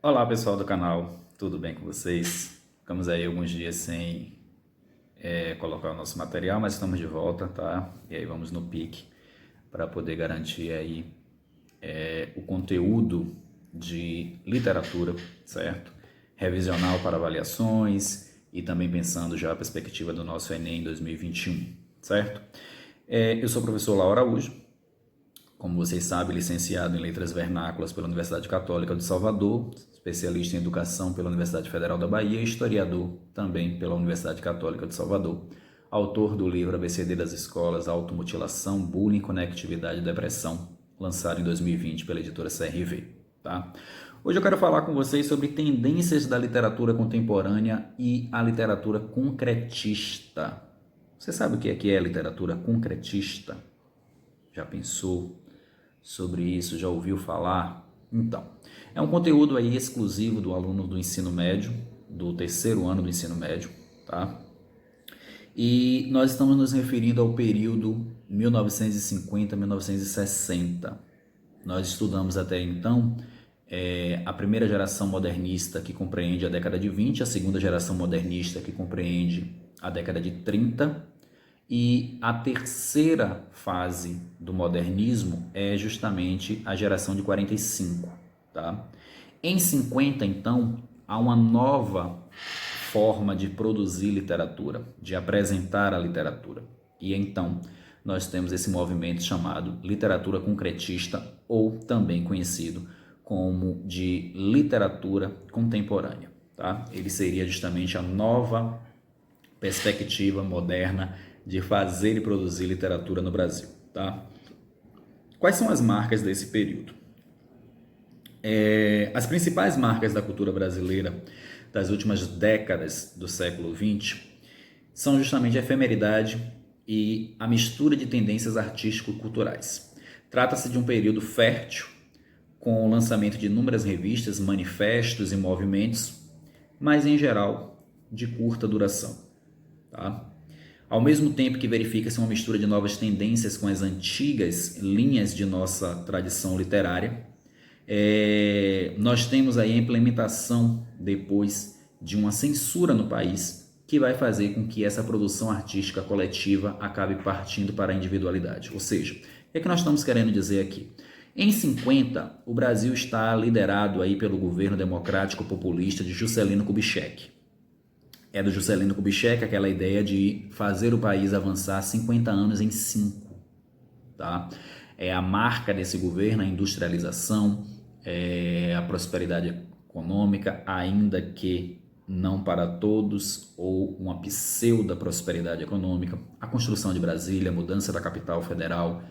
Olá pessoal do canal, tudo bem com vocês? Ficamos aí alguns dias sem colocar o nosso material, mas estamos de volta, tá? E aí vamos no pique para poder garantir aí o conteúdo de literatura, certo? Revisional para avaliações e também pensando já a perspectiva do nosso Enem 2021, certo? Eu sou o professor Laura Araújo, como vocês sabem, licenciado em Letras Vernáculas pela Universidade Católica de Salvador, especialista em Educação pela Universidade Federal da Bahia e historiador também pela Universidade Católica de Salvador. Autor do livro ABCD das Escolas, Automutilação, Bullying, Conectividade e Depressão, lançado em 2020 pela editora CRV. Tá? Hoje eu quero falar com vocês sobre tendências da literatura contemporânea e a literatura concretista. Você sabe o que é literatura concretista? Já pensou sobre isso? Já ouviu falar? Então, é um conteúdo aí exclusivo do aluno do ensino médio, do terceiro ano do ensino médio, tá? E nós estamos nos referindo ao período 1950-1960. Nós estudamos até então a primeira geração modernista, que compreende a década de 20, a segunda geração modernista, que compreende a década de 30, e a terceira fase do modernismo é justamente a geração de 45. Tá? Em 50, então, há uma nova forma de produzir literatura, de apresentar a literatura. E então nós temos esse movimento chamado literatura concretista, ou também conhecido como de literatura contemporânea. Tá? Ele seria justamente a nova perspectiva moderna de fazer e produzir literatura no Brasil. Tá? Quais são as marcas desse período? As principais marcas da cultura brasileira das últimas décadas do século XX são justamente a efemeridade e a mistura de tendências artístico-culturais. Trata-se de um período fértil, com o lançamento de inúmeras revistas, manifestos e movimentos, mas em geral de curta duração. Tá? Ao mesmo tempo que verifica-se uma mistura de novas tendências com as antigas linhas de nossa tradição literária, nós temos aí a implementação depois de uma censura no país que vai fazer com que essa produção artística coletiva acabe partindo para a individualidade. Ou seja, o que nós estamos querendo dizer aqui? Em 50, o Brasil está liderado aí pelo governo democrático populista de Juscelino Kubitschek. É do Juscelino Kubitschek aquela ideia de fazer o país avançar 50 anos em 5. Tá? É a marca desse governo, a industrialização, a prosperidade econômica, ainda que não para todos, ou uma pseudo-prosperidade econômica, a construção de Brasília, a mudança da capital federal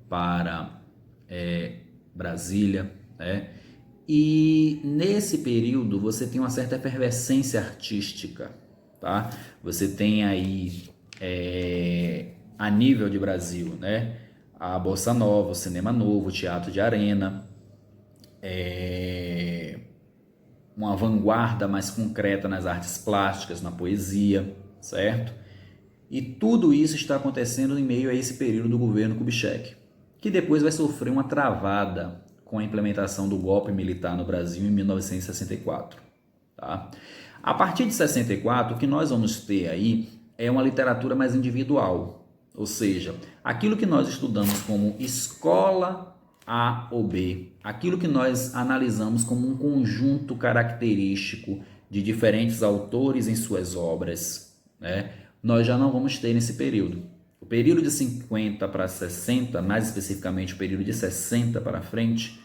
para Brasília, né? E nesse período você tem uma certa efervescência artística. Tá? Você tem aí, a nível de Brasil, né? A Bossa Nova, o Cinema Novo, o Teatro de Arena, uma vanguarda mais concreta nas artes plásticas, na poesia, certo? E tudo isso está acontecendo em meio a esse período do governo Kubitschek, que depois vai sofrer uma travada com a implementação do golpe militar no Brasil em 1964. Tá? A partir de 64, o que nós vamos ter aí é uma literatura mais individual, ou seja, aquilo que nós estudamos como escola A ou B, aquilo que nós analisamos como um conjunto característico de diferentes autores em suas obras, né? Nós já não vamos ter nesse período. O período de 50 para 60, mais especificamente o período de 60 para frente,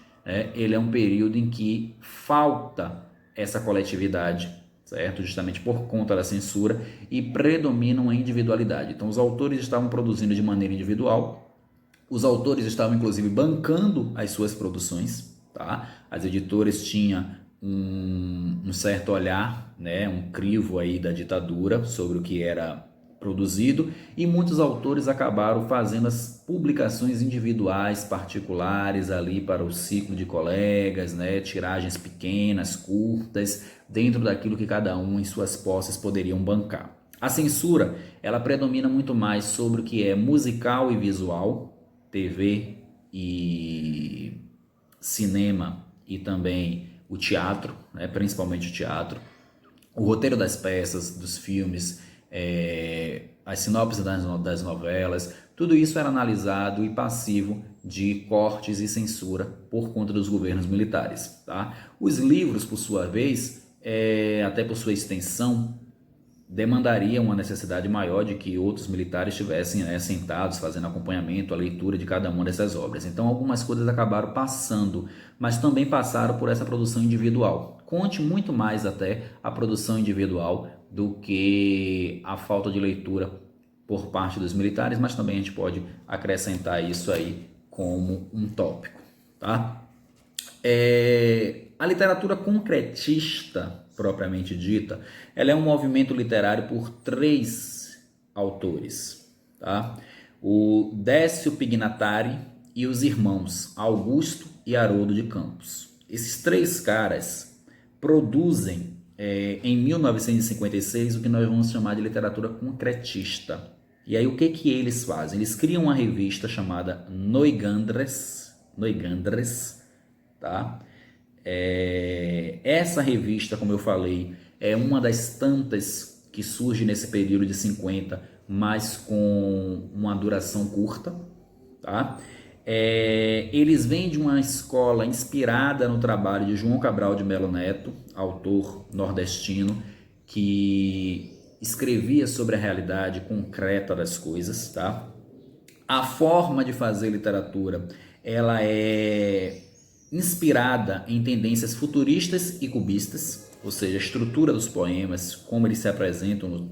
ele é um período em que falta essa coletividade, certo? Justamente por conta da censura, e predominam a individualidade. Então os autores estavam produzindo de maneira individual, os autores estavam inclusive bancando as suas produções, tá? As editoras tinham um certo olhar, né? Um crivo aí da ditadura sobre o que era produzido, e muitos autores acabaram fazendo as publicações individuais, particulares ali para o ciclo de colegas, né? Tiragens pequenas, curtas, dentro daquilo que cada um em suas posses poderiam bancar. A censura, ela predomina muito mais sobre o que é musical e visual, TV e cinema e também o teatro, né, principalmente o teatro, o roteiro das peças, dos filmes, as sinopses das novelas, tudo isso era analisado e passivo de cortes e censura por conta dos governos militares. Tá? Os livros, por sua vez, até por sua extensão, demandaria uma necessidade maior de que outros militares estivessem sentados, fazendo acompanhamento, a leitura de cada uma dessas obras. Então, algumas coisas acabaram passando, mas também passaram por essa produção individual. Conte muito mais até a produção individual do que a falta de leitura por parte dos militares, mas também a gente pode acrescentar isso aí como um tópico, tá? A literatura concretista, propriamente dita, ela é um movimento literário por 3 autores, tá? O Décio Pignatari e os irmãos Augusto e Haroldo de Campos. Esses 3 caras produzem em 1956 o que nós vamos chamar de literatura concretista. E aí o que eles fazem? Eles criam uma revista chamada Noigandres, tá? Essa revista, como eu falei, é uma das tantas que surge nesse período de 50, mas com uma duração curta, tá? Eles vêm de uma escola inspirada no trabalho de João Cabral de Melo Neto, autor nordestino, que escrevia sobre a realidade concreta das coisas, tá? A forma de fazer literatura, ela é inspirada em tendências futuristas e cubistas, ou seja, a estrutura dos poemas, como eles se apresentam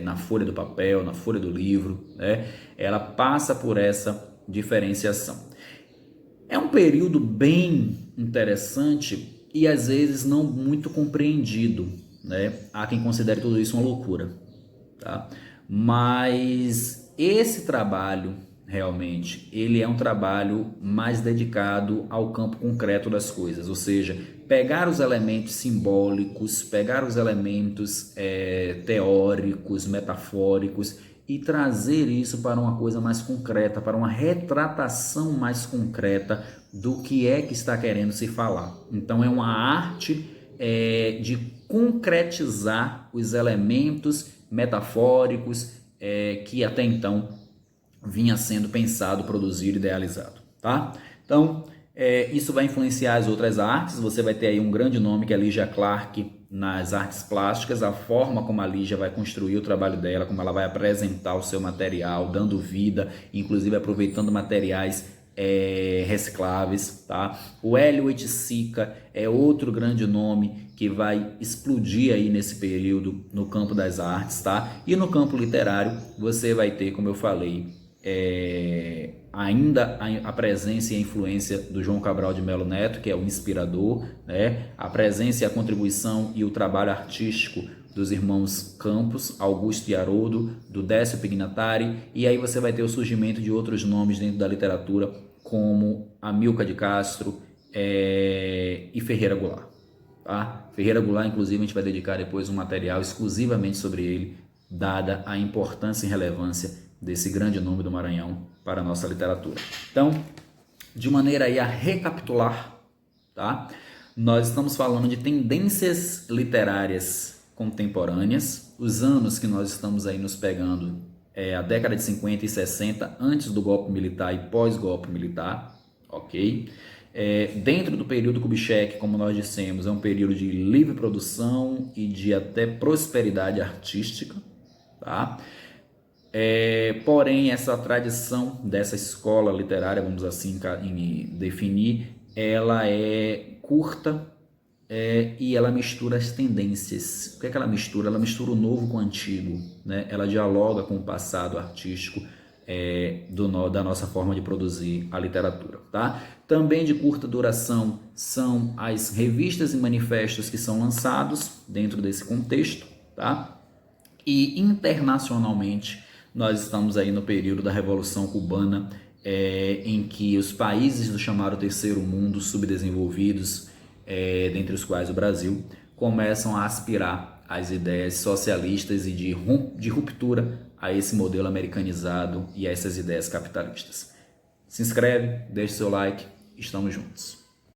na folha do papel, na folha do livro, né? Ela passa por essa diferenciação. É um período bem interessante e às vezes não muito compreendido, né? Há quem considere tudo isso uma loucura, tá? Mas esse trabalho realmente, ele é um trabalho mais dedicado ao campo concreto das coisas, ou seja, pegar os elementos simbólicos, pegar os elementos teóricos, metafóricos e trazer isso para uma coisa mais concreta, para uma retratação mais concreta do que é que está querendo se falar. Então é uma arte de concretizar os elementos metafóricos que até então vinha sendo pensado, produzido, idealizado, tá? Então, isso vai influenciar as outras artes. Você vai ter aí um grande nome que é a Lígia Clark nas artes plásticas, a forma como a Lígia vai construir o trabalho dela, como ela vai apresentar o seu material, dando vida, inclusive aproveitando materiais recicláveis, tá? O Hélio Oiticica é outro grande nome que vai explodir aí nesse período no campo das artes, tá? E no campo literário você vai ter, como eu falei, ainda a presença e a influência do João Cabral de Melo Neto, que é o inspirador, né? A presença e a contribuição e o trabalho artístico dos irmãos Campos, Augusto e Haroldo, do Décio Pignatari, e aí você vai ter o surgimento de outros nomes dentro da literatura, como Amilcar de Castro e Ferreira Goulart. Tá? Ferreira Goulart, inclusive, a gente vai dedicar depois um material exclusivamente sobre ele, dada a importância e relevância desse grande nome do Maranhão para a nossa literatura. Então, de maneira aí a recapitular, tá? Nós estamos falando de tendências literárias contemporâneas, os anos que nós estamos aí nos pegando a década de 50 e 60, antes do golpe militar e pós-golpe militar, ok? Dentro do período Kubitschek, como nós dissemos, é um período de livre produção e de até prosperidade artística, tá? Porém, essa tradição dessa escola literária, vamos assim definir, ela é curta e ela mistura as tendências. O que é que ela mistura? Ela mistura o novo com o antigo, né? Ela dialoga com o passado artístico da nossa forma de produzir a literatura, tá? Também de curta duração são as revistas e manifestos que são lançados dentro desse contexto, tá? E internacionalmente nós estamos aí no período da Revolução Cubana, em que os países do chamado Terceiro Mundo, subdesenvolvidos, dentre os quais o Brasil, começam a aspirar às ideias socialistas e de ruptura a esse modelo americanizado e a essas ideias capitalistas. Se inscreve, deixe seu like, estamos juntos.